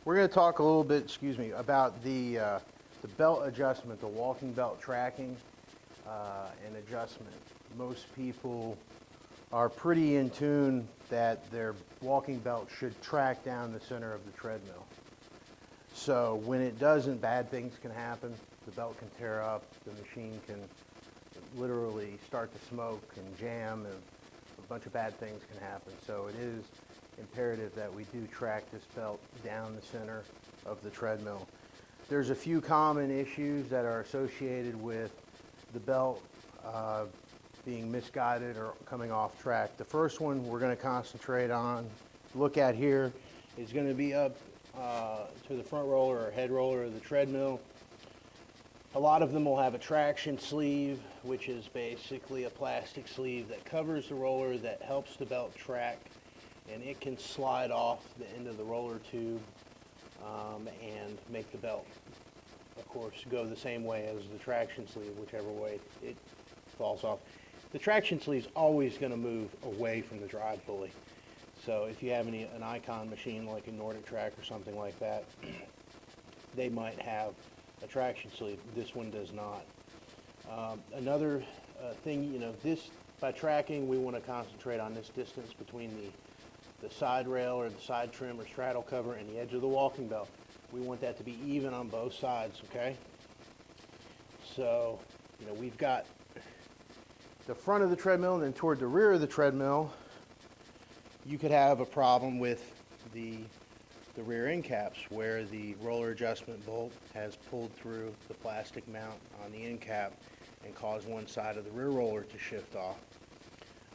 We're going to talk a little bit, about the belt adjustment, the walking belt tracking and adjustment. Most people are pretty in tune that their walking belt should track down the center of the treadmill. So when it doesn't, bad things can happen. The belt can tear up, the machine can literally start to smoke and jam, and a bunch of bad things can happen. So it is imperative that we do track this belt down the center of the treadmill. There's a few common issues that are associated with the belt being misguided or coming off track. The first one we're going to concentrate on, look at here, is going to be up to the front roller or head roller of the treadmill. A lot of them will have a traction sleeve, which is basically a plastic sleeve that covers the roller that helps the belt track, and it can slide off the end of the roller tube and make the belt, of course, go the same way as the traction sleeve, whichever way it falls off. The traction sleeve is always going to move away from the drive pulley. So if you have an Icon machine like a Nordic Track or something like that, they might have a traction sleeve. This one does not. Another thing, by tracking, we want to concentrate on this distance between the side rail or the side trim or straddle cover and the edge of the walking belt. We want that to be even on both sides, okay? So, we've got the front of the treadmill, and then toward the rear of the treadmill, you could have a problem with the rear end caps where the roller adjustment bolt has pulled through the plastic mount on the end cap and caused one side of the rear roller to shift off.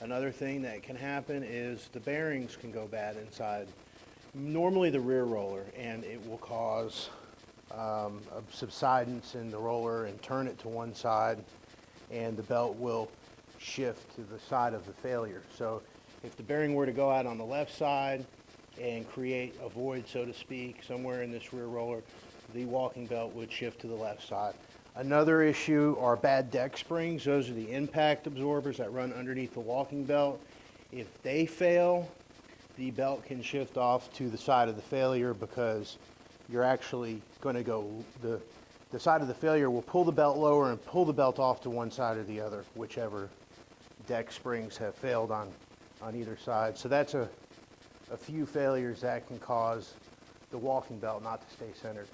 Another thing that can happen is the bearings can go bad inside, normally the rear roller, and it will cause a subsidence in the roller and turn it to one side, and the belt will shift to the side of the failure. So if the bearing were to go out on the left side and create a void, so to speak, somewhere in this rear roller, the walking belt would shift to the left side. Another issue are bad Dec Springs. Those are the impact absorbers that run underneath the walking belt. If they fail, the belt can shift off to the side of the failure, because you're actually going to go, the side of the failure will pull the belt lower and pull the belt off to one side or the other, whichever Dec Springs have failed on either side. So that's a few failures that can cause the walking belt not to stay centered.